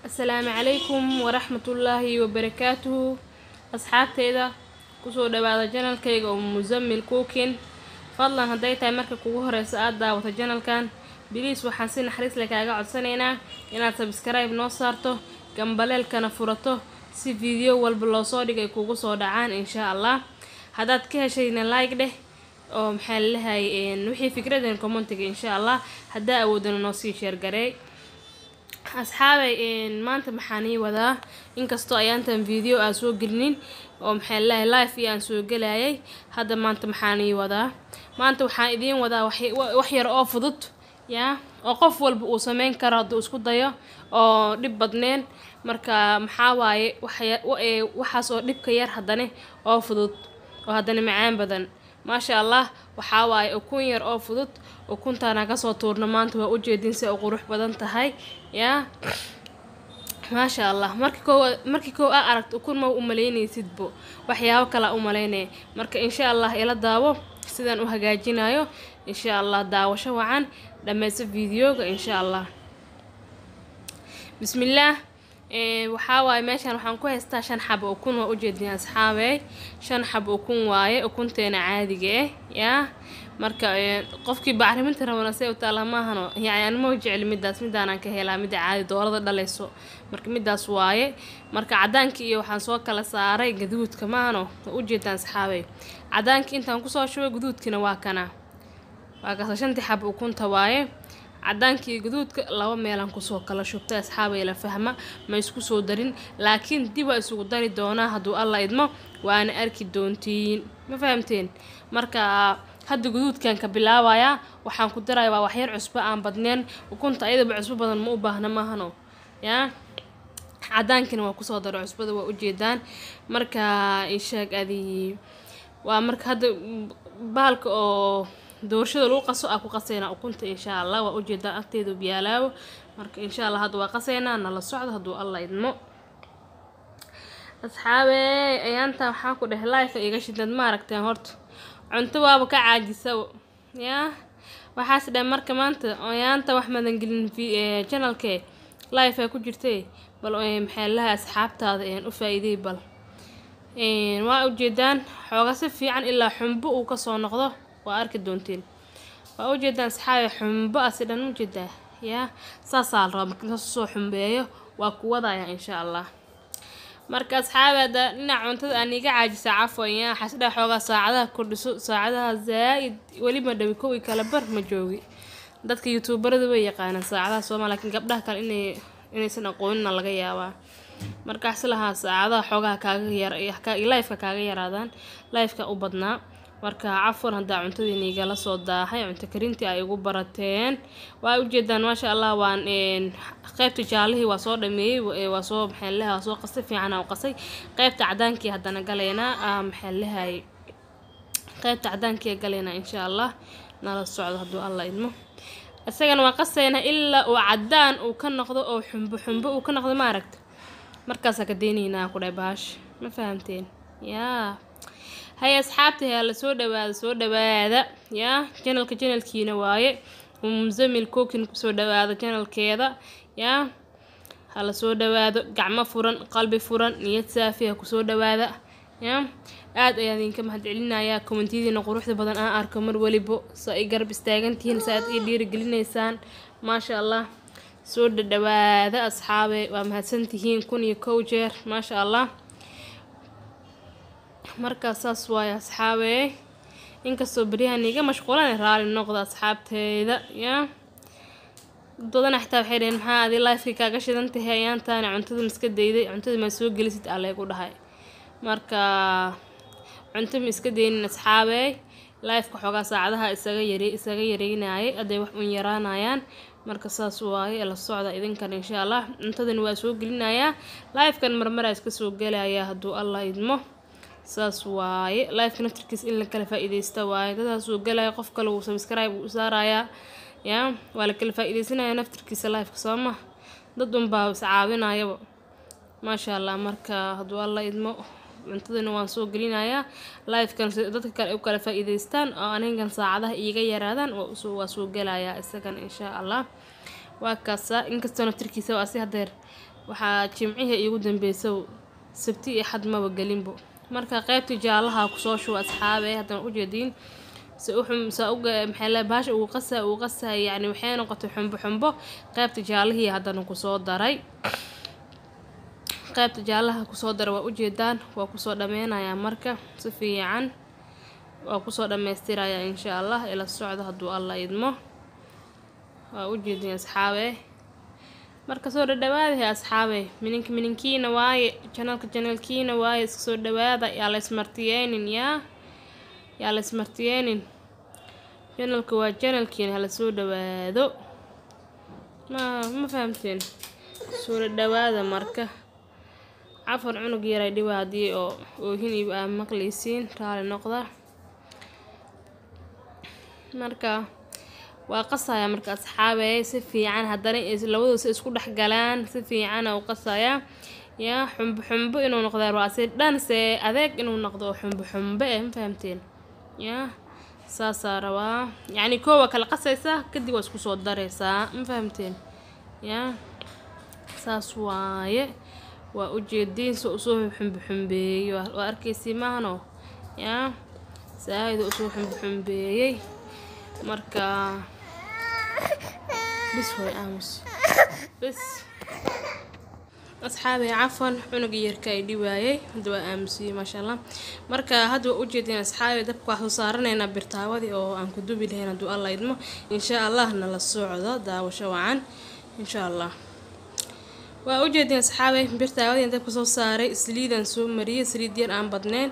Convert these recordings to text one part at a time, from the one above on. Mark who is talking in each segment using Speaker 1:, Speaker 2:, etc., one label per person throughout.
Speaker 1: السلام عليكم ورحمة الله وبركاته. أصحابتيدا kusoo dhawaada channelkayga oo Muzammil Cooking. fadlan haday tahay marka kugu horeysa aad daawato channelkan please waxaan si naxariis leh kaaga codsanaynaa inaad subscribe noo saarto gambaleelkana furato si video walba loo soo dhigay kugu soo dhacaan insha Allah. hadaad ka heshayna like dheh oo maxaa lahaay wixii fikradeena commentiga insha Allah hadaa awoodana noo sii share gareey. asxaabay maanta maxaan wadaa inkastoo ayaantan video aan soo gelinin oo maxaa lahaay live aan soo galayay hadda maanta maxaan wadaa maanta waxaan idin wadaa wax yar oo fudud oo qof walba uu sameyn karo haduu isku dayo oo dib badneen marka maxaa waaye waxaas oo dibka yar hadana oo fudud oo hadana macaan badan maasha Allah. waxaa waaye ukun yar oo fudud ukuntaana ka soo tuurno maanta waa u jeedin si ay qurux badan tahay maasha Allah. markii koo aragto ukun ma u maleynaysidbo waxyaabo kala u maleynay marka insha Allah ila daawo sidaan u hagaajinayo insha Allah. daawasho wacan dhamayso videoga insha Allah. bismillah. waxaa waaye meeshan waxaan ku haystaa 5 xabo ukun waa u jeedin asxaabay 5 xabo ukun waaye ukunteena caadiga marka qofkii bacriminta rabana say u taala maahano yani ma jecel midaan ka helaa mid caadi doorada dhalayso marka midaas waaye marka cadaanka iyo waxaan soo kala saaray gaduudka maahano u jeedin asxaabay cadaanka intaan ku soo shubay gaduudkina waa kana waa ka 5 xabo ukunta waaye cadaankii gaduudka laba meelan ku soo kala shubtay asxaabay la fahma ma isku soo darin laakiin dib waa isugu dari doonaa haduu Allah idmo waana arki doontiin ma fahamteen. marka hadda gaduudkan ka bilaabaya waxaan ku darayaa wax yar cusbo aan badneen ukunta ayada cusbo badan ma u baahna maahano cadaankina waa ku soo daro cusbada waa u jeedaan marka ishaag adii waa marka hadda baalka oo doorshada lagu qaso ku qasayna ukunta insha Allah waa u jeedaan agteedu biyaalaawo marka insha Allah hadda waa qasayna nala socdo haduu Allah idmo. asxaabay ayaanta waxaan ku dhahay live iga shidad ma aragteen horta cunto waaba ka caajisaw waxaas dhan marka maanta ayaanta wax madan gelin channelkee live ay ku jirtay bal maxaa lahaa asxaabtaada u faa'iiday bal waa u jeedaan xooga si fiican ilaa xumbo uu ka soo noqdo waa arki doontiin waa u jeedaan asxaabay xumbo asidan u jeedaa saasal raba marka soo xumbeeyo waa ku wadaya insha Allah. marka asxaabada dhinac cuntada aan iga caajisa cafwan xasda xooga saacadaha kordhiso saacadaha zaid wali ma dhawi koow kala bar ma joogi dadka youtuberada way yaqaanaan saacadaha Soomaaliya laakiin gabdhaha kale inaysan aqoonin laga yaabaa marka aslaha saacadaha xooga kaaga yar live-ka kaaga yaraadaan live-ka u badnaa marka cafwan hada cuntadii iga la soo daahay cunto karintii ay ugu barateen waa u jeedaan maasha Allah. waan qaybta jaalahi waa soo dhameeyay waa soo maxaa lahaa soo qasay fiican oo qasay qaybta cadaankii hadana galeena maxaa lahaay qaybta cadaankii galeena insha Allah nala socdo haduu Allah idmo asagana waa qasayna ilaa uu cadaan uu ka noqdo oo xumbo uu ka noqdo ma aragto markaas ka deynina ku dhaybaash ma fahamteen هيا أصحابتي هلا سو دوادا channelkiina waaye Muzammil Cooking soo dhawaada channelkeeda hala soo dhawaado gacmo furan qalbi furan niyad saafi ah ku soo dhawaada aad ayaan idinka mahadcelinayaa commentidiina quruxda badan aan arko mar waliba soo ay garab istaagantihiin saad ii dhiirigelinaysaan maasha Allah. soo dhawaada asxaabay waa mahadsantihiin kun iyo kow jeer maasha Allah. marka saas waay asxaabay inkastoo bariyahan iga mashquulan raali noqdo asxaabteeda dadana xitaa waxay dhaheen maxaa adi live kaaga shidan tahay ayaantaan cuntada iska dayday cuntada ma soo gelisid alle ku dhahay marka cunto ma iska daynin asxaabay live ka xogaa saacadaha isaga yareynayay aday wax un yaraanayaan marka saas waay la socda idinkan insha Allah. cuntadan waa soo gelinayaa live kan marmar iska soo galaya haduu Allah idmo saas waaye live naftirkiis in la kala faa'iideysto waaye dadaas uu galay qof kale uu subscribe u saaraya waa la kala faa'iideysanaya naftirkiisa live ka soo ma dad baa is caawinaya maasha Allah. marka haduu Allah idmo cuntadana waan soo gelinayaa live kan dadka kale u kala faa'iideystaan oo anigan saacadaha iiga yaraadaan waa soo galaya isagan insha Allah. waa kaasa inkastoo naftirkiisa waa si hadeer waxaa jimcihi igu dambeysay sabti iyo xad maba galinbo marka qaybta jaalaha ku soo shuwa asxaabe hadan u jeedin uga maxay la baash ugu qasa yani waxay noqotay xumbo qaybta jaalihii hadan ku soo daray qaybta jaalaha ku soo daray waa u jeedaan waa ku soo dhameenaya marka si fiican waa ku soo dhameystiraya insha Allah ila socdo haduu Allah idmo waa u jeedin asxaabe marka soo dhawaada asxaabe mininkiina waaye channelkiina waaye isku soo dhawaada yaa la ismartiyeenin yaa la ismartiyeenin channelka waa channelkiina hala soo dhawaado ma fahamteen soo dhawaada marka afar cunug yaray dhibaadii oo hinib aan maqleysiin raali noqda marka waa qasaya marka asxaabe si fiican hadana labadooda isku dhax galaan si fiican oo qasaya xumbo inuu noqdo waa si dhan adeeg inuu noqdo xumbo ma fahamteen saasa rabaa yani koowa kala qasaysa kadib waa isku soo dareysaa ma fahamteen saas waaye waa u jeedin soo xumbeeyo waa arkaysi maahno saayid soo xumbeeyay marka بس هو آمس بس أصحابي عفوا عنق يركاي دوايي دوا آمسي ما شاء الله مركا هادو وجدين أصحابي دبقوا حصارنا هنا برتاودي أو أنكو دوبي لهنا دو الله يدمو إن شاء الله نلا الصعودة دا وشوعان إن شاء الله ووجدين أصحابي برتاودي دبقوا صاري سليدا سو مريه سليدين عن بدنين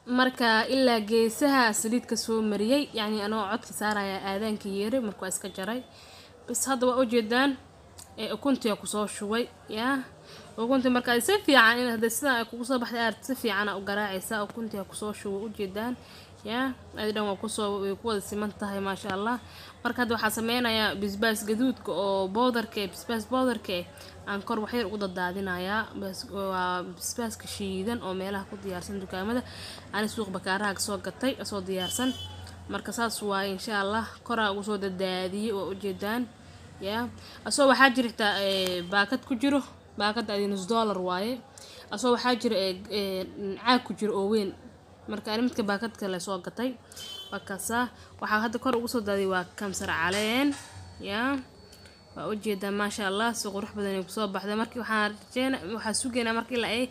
Speaker 1: marka ilaa geesaha saliid ka soo mariyay yani anoo codka saaraya aadaanka yeeray markuu iska jaray bas hadda waa u jeedaan ukuntiga ku soo shubay ukunti marka si fiican in hada sida ay kugu soo baxday aad si fiican u garaacaysa ukuntiga ku soo shubay u jeedaan aydan waa ku soo ku wada siman tahay ma sha Allah marka hadda waxa sameeynaya bisbaas gaduudka oo powderka aan kor wax yar ugu dadaadinaya bisbaaska shiidan oo meelaha ku diyaarsan dukaamada aan suuq bakaaraha ka soo gatay soo diyaarsan marka saas waa insha Allah kor ugu soo dadaadiyay oo u jeedaan asoo waxa jirta baakad ku jiro baakad $1 waaye asoo waxa jira caag ku jiro oo weyn marka midka baakadka la soo gatay wakaasa waxa hadda kor ugu soo daaday waa kamsar caleen waa u jeedaa ma sha Allah si qurux badan ku soo baxday markii waxa sugeena markii la ay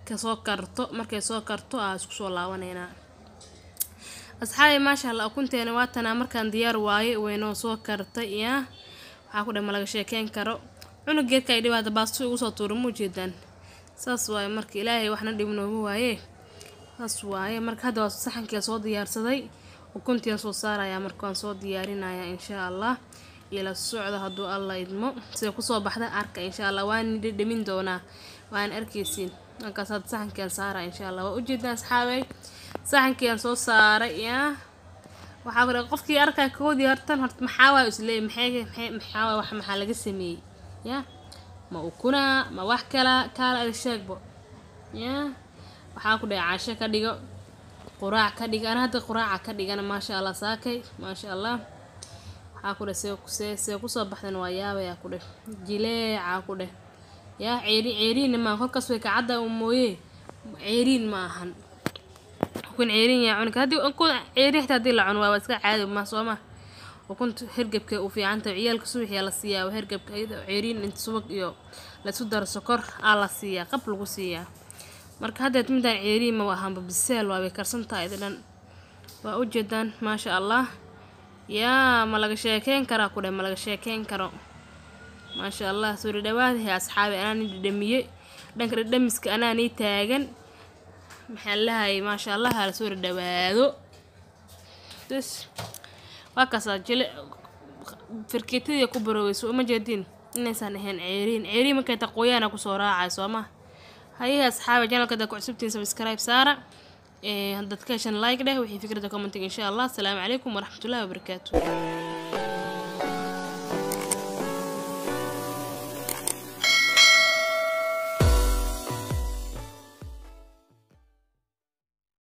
Speaker 1: ka soo karto markay soo karto isku soo laawaneena asxaabi ma sha Allah ukunteena waa tan markaan diyaar waaye weeno soo kartay waxa ku dhama laga sheekeen karo cunug geedka ay dhibaata baasto ugu soo tuuro mu jeedaan saas waaye markii Ilaahay waxna dhibnoobo waaye saas waaye marka hadda waa saxanka soo diyaarsaday ukuntiga soo saaraya markaan soo diyaarinaya insha Allah ila socdo haduu Allah idmo sida ku soo baxda arka insha Allah waan dhimin doonaa waan arkaysiin markaas had saxankan saara insha Allah waa u jeedaan asxaabay saxankan soo saaray waxa hore qofkii arkay koodi hortan maxaa waa islee maxaa wax maxaa laga sameeyay ma ukuna ma wax kala sheegbo waxa ku dhacay casho ka dhigo quraac ka dhigan hadda quraaca ka dhigana ma sha Allah saakay ma sha Allah waxa ku dhasay ku soo baxdan waa yaabaya ku dheh jileeca ku dheh ceeriin ma halkaas way ka cadda mooyee ceeriin ma ahan kun ceeriin yaa cunka hadii kun ceeriixta hadii la cuno waa iska caadi ma sooma ukunta hergebka u fiicanta ciyaalka suuxiya la siiyaa hergebka ceeriin inta subag iyo la isku daro sokor la siiyaa qab lagu siiyaa marka hadda midaan ceeriin ma ahanba biseel waa way karsantahay dhan waa u jeedaan ma sha Allah ma laga sheekeen karaa ku ma laga sheekeen karo ma sha Allah soo dhawaada asxaabi anaan dhadhamiyay dhanka dhadhamiska anaan taagan maxaa lahay ma sha Allah la soo dhawaado bas waa kaasa jile firkitida ku baroweyso uma jeedin inaysan ahayn ceeriin markay taqooyana ku soo raacay Soomaa haye asxaabi channelka ku cusubtiin subscribe saara dadka shan like dheh wixii fikrada commenting insha Allah. Assalamu alaykum wa rahmatullahi wa barakatuh.